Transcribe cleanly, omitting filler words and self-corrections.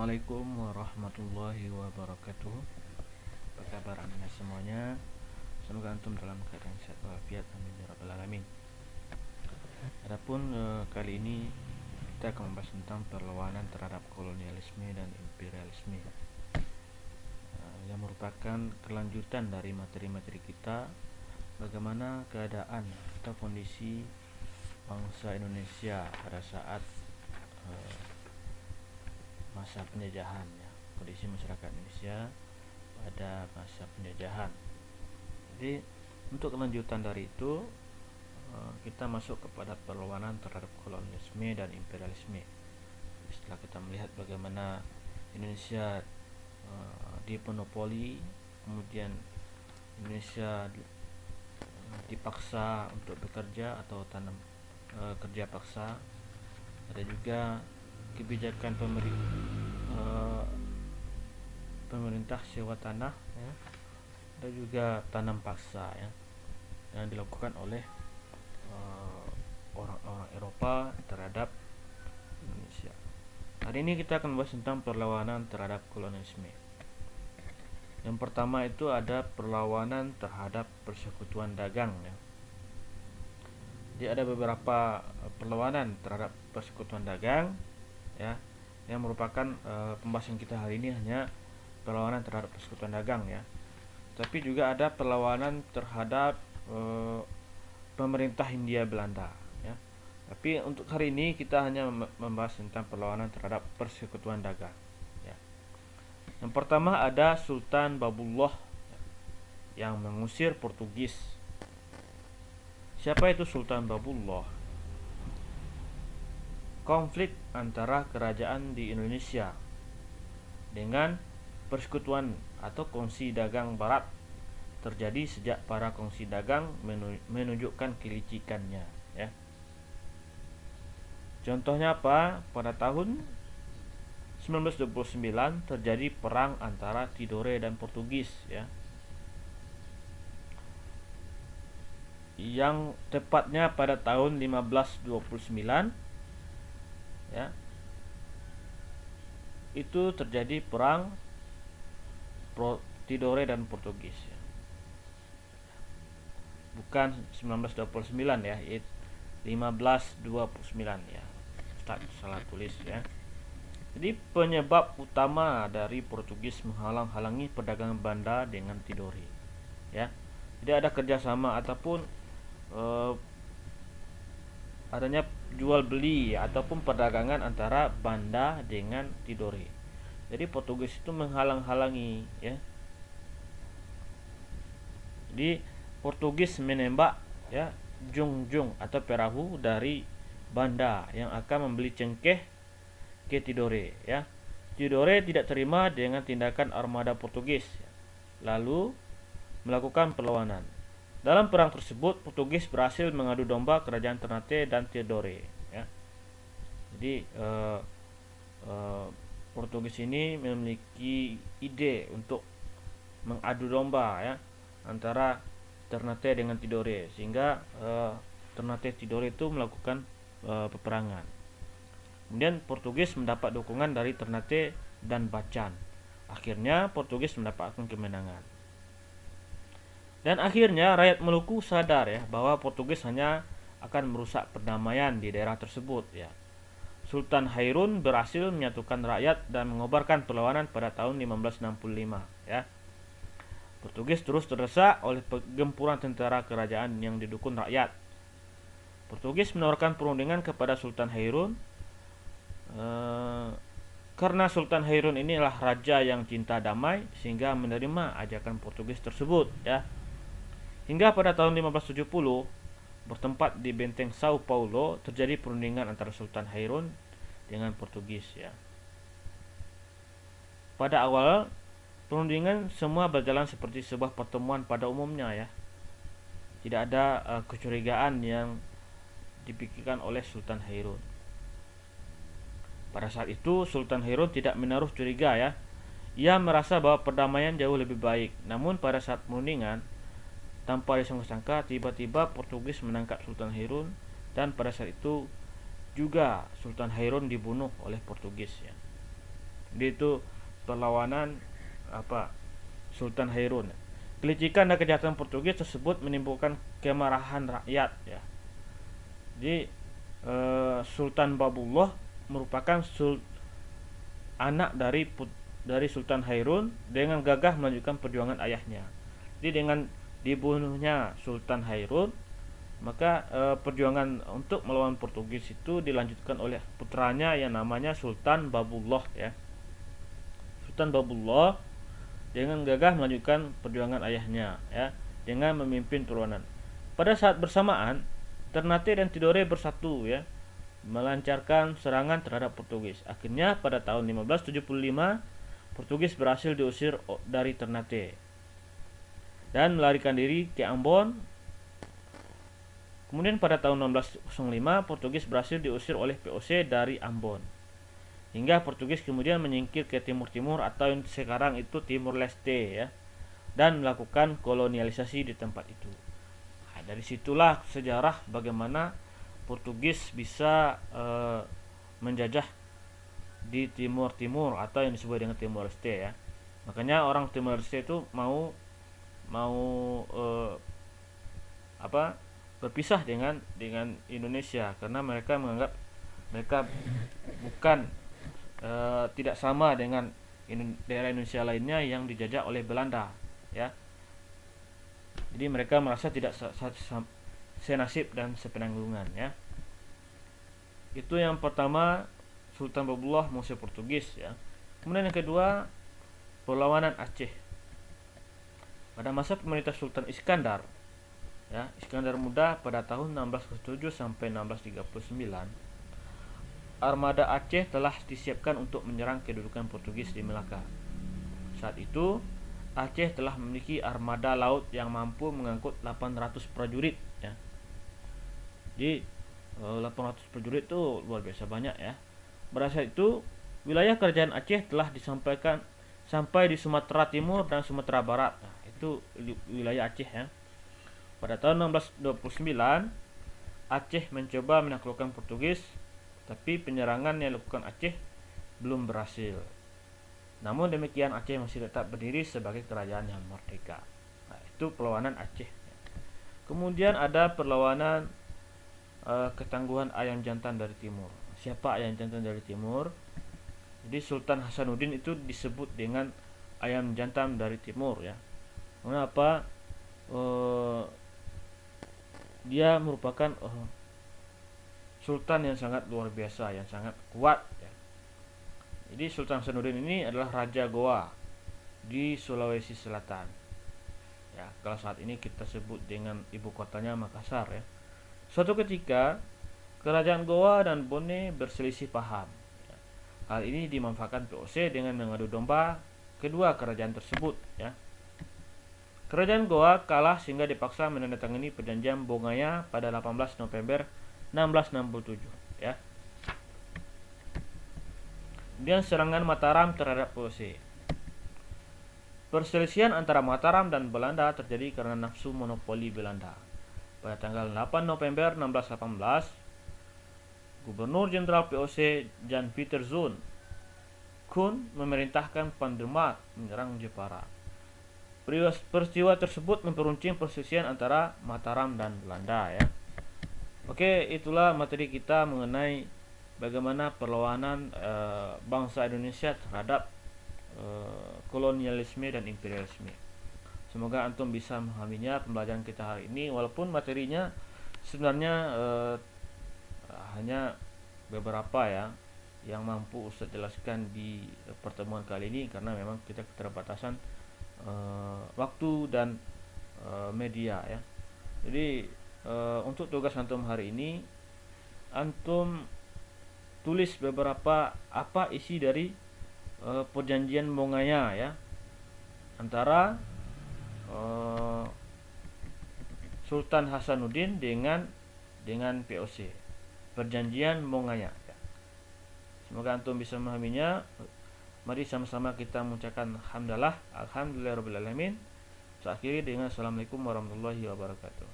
Assalamualaikum warahmatullahi wabarakatuh. Apa kabar anda semuanya? Semoga antum dalam keadaan sehat walafiat, amin ya rabbal alamin. Adapun kali ini kita akan membahas tentang perlawanan terhadap kolonialisme dan imperialisme, yang merupakan kelanjutan dari materi-materi kita bagaimana keadaan atau kondisi bangsa Indonesia pada saat masa penjajahan, ya, kondisi masyarakat Indonesia pada masa penjajahan. Jadi untuk kelanjutan dari itu kita masuk kepada perlawanan terhadap kolonialisme dan imperialisme. Setelah kita melihat bagaimana Indonesia dimonopoli, kemudian Indonesia dipaksa untuk bekerja atau kerja paksa. Ada juga kebijakan pemerintah sewa tanah, ya. Ada juga tanam paksa, ya, yang dilakukan oleh orang-orang Eropa terhadap Indonesia. Hari ini kita akan membahas tentang perlawanan terhadap kolonialisme. Yang pertama itu ada perlawanan terhadap persekutuan dagang, ya. Jadi ada beberapa perlawanan terhadap persekutuan dagang, ya, yang merupakan pembahasan kita hari ini hanya perlawanan terhadap persekutuan dagang, ya. Tapi juga ada perlawanan terhadap pemerintah Hindia Belanda, ya. Tapi untuk hari ini kita hanya membahas tentang perlawanan terhadap persekutuan dagang, ya. Yang pertama ada Sultan Babullah yang mengusir Portugis. Siapa itu Sultan Babullah? Konflik antara kerajaan di Indonesia dengan persekutuan atau kongsi dagang barat terjadi sejak para kongsi dagang menunjukkan kelicikannya, ya. Contohnya apa? Pada tahun 1929 terjadi perang antara Tidore dan Portugis, ya. Yang tepatnya pada tahun 1529, ya, itu terjadi perang Tidore dan Portugis, ya. Bukan 1929, ya, 1529, ya. Ustaz salah tulis, ya. Jadi penyebab utama dari Portugis menghalang-halangi perdagangan Banda dengan Tidore, ya. Tidak ada kerjasama ataupun adanya jual beli ataupun perdagangan antara Banda dengan Tidore. Jadi Portugis itu menghalang-halangi, ya. Jadi Portugis menembak, ya, jungjung atau perahu dari Banda yang akan membeli cengkeh ke Tidore, ya. Tidore tidak terima dengan tindakan armada Portugis, ya, lalu melakukan perlawanan. Dalam perang tersebut Portugis berhasil mengadu domba kerajaan Ternate dan Tidore, ya. Jadi Portugis ini memiliki ide untuk mengadu domba, ya, antara Ternate dengan Tidore, sehingga Ternate Tidore itu melakukan peperangan. Kemudian Portugis mendapat dukungan dari Ternate dan Bacan. Akhirnya Portugis mendapatkan kemenangan. Dan akhirnya rakyat Maluku sadar, ya, bahwa Portugis hanya akan merusak perdamaian di daerah tersebut, ya. Sultan Hairun berhasil menyatukan rakyat dan mengobarkan perlawanan pada tahun 1565, ya. Portugis terus terdesak oleh gempuran tentara kerajaan yang didukung rakyat. Portugis menawarkan perundingan kepada Sultan Hairun karena Sultan Hairun inilah raja yang cinta damai, sehingga menerima ajakan Portugis tersebut, ya. Hingga pada tahun 1570 bertempat di benteng Sao Paulo terjadi perundingan antara Sultan Hairun dengan Portugis, ya. Pada awal perundingan semua berjalan seperti sebuah pertemuan pada umumnya, ya. Tidak ada kecurigaan yang dipikirkan oleh Sultan Hairun. Pada saat itu Sultan Hairun tidak menaruh curiga, ya. Ia merasa bahwa perdamaian jauh lebih baik. Namun pada saat perundingan, tanpa disangka-sangka tiba-tiba Portugis menangkap Sultan Hairun, dan pada saat itu juga Sultan Hairun dibunuh oleh Portugis, ya. Jadi itu perlawanan Sultan Hairun. Kelicikan dan kejahatan Portugis tersebut menimbulkan kemarahan rakyat ya. Jadi Sultan Babullah merupakan anak dari Sultan Hairun dengan gagah melanjutkan perjuangan ayahnya. Jadi dengan dibunuhnya Sultan Hairun, maka perjuangan untuk melawan Portugis itu dilanjutkan oleh putranya yang namanya Sultan Babullah ya. Sultan Babullah dengan gagah melanjutkan perjuangan ayahnya ya, dengan memimpin turunan. Pada saat bersamaan, Ternate dan Tidore bersatu ya, melancarkan serangan terhadap Portugis. Akhirnya pada tahun 1575 Portugis berhasil diusir dari Ternate dan melarikan diri ke Ambon. Kemudian pada tahun 1605 Portugis berhasil diusir oleh VOC dari Ambon, hingga Portugis kemudian menyingkir ke timur-timur atau yang sekarang itu Timur Leste ya, dan melakukan kolonialisasi di tempat itu. Nah, dari situlah sejarah bagaimana Portugis bisa menjajah di timur-timur atau yang disebut dengan Timur Leste ya. Makanya orang Timur Leste itu mau berpisah dengan Indonesia karena mereka menganggap mereka bukan tidak sama dengan daerah Indonesia lainnya yang dijajah oleh Belanda ya. Jadi mereka merasa tidak senasib dan sepenanggungan ya. Itu yang pertama, Sultan Babullah mengusir Portugis ya. Kemudian yang kedua, perlawanan Aceh. Pada masa pemerintah Sultan Iskandar ya, Iskandar Muda pada tahun 1607 sampai 1639, armada Aceh telah disiapkan untuk menyerang kedudukan Portugis di Melaka. Saat itu Aceh telah memiliki armada laut yang mampu mengangkut 800 prajurit ya. Jadi 800 prajurit itu luar biasa banyak ya. Pada saat itu wilayah kerajaan Aceh telah disampaikan sampai di Sumatera Timur dan Sumatera Barat. Nah, itu wilayah Aceh ya. Pada tahun 1629 Aceh mencoba menaklukkan Portugis, tapi penyerangan yang dilakukan Aceh belum berhasil. Namun demikian Aceh masih tetap berdiri sebagai kerajaan yang merdeka. Nah, itu perlawanan Aceh. Kemudian ada perlawanan ketangguhan Ayam Jantan dari timur. Siapa Ayam Jantan dari timur? Jadi Sultan Hasanuddin itu disebut dengan Ayam Jantan dari timur ya. Mengapa? Dia merupakan sultan yang sangat luar biasa, yang sangat kuat ya. Jadi Sultan Hasanuddin ini adalah Raja Goa di Sulawesi Selatan ya. Kalau saat ini kita sebut dengan ibu kotanya Makassar ya. Suatu ketika kerajaan Goa dan Bone berselisih paham ya. Hal ini dimanfaatkan VOC dengan mengadu domba kedua kerajaan tersebut ya. Kerajaan Goa kalah sehingga dipaksa menandatangani perjanjian Bongaya pada 18 November 1667 ya. Kemudian serangan Mataram terhadap VOC. Perselisihan antara Mataram dan Belanda terjadi karena nafsu monopoli Belanda. Pada tanggal 8 November 1618, Gubernur Jenderal VOC Jan Pieter Zoon Koen memerintahkan Pandemat menyerang Jepara. Peristiwa tersebut memperuncing perselisihan antara Mataram dan Belanda ya. Oke, itulah materi kita mengenai bagaimana perlawanan bangsa Indonesia terhadap kolonialisme dan imperialisme. Semoga antum bisa memahaminya pembelajaran kita hari ini, walaupun materinya sebenarnya hanya beberapa ya yang mampu Ustaz jelaskan di pertemuan kali ini, karena memang kita keterbatasan waktu dan media ya. Jadi untuk tugas antum hari ini, antum tulis beberapa apa isi dari perjanjian Bongaya ya, antara Sultan Hasanuddin dengan VOC, perjanjian Bongaya ya. Semoga antum bisa memahaminya. Mari sama-sama kita mengucapkan hamdalah, alhamdulillahirabbil alamin. Saya akhiri dengan assalamualaikum warahmatullahi wabarakatuh.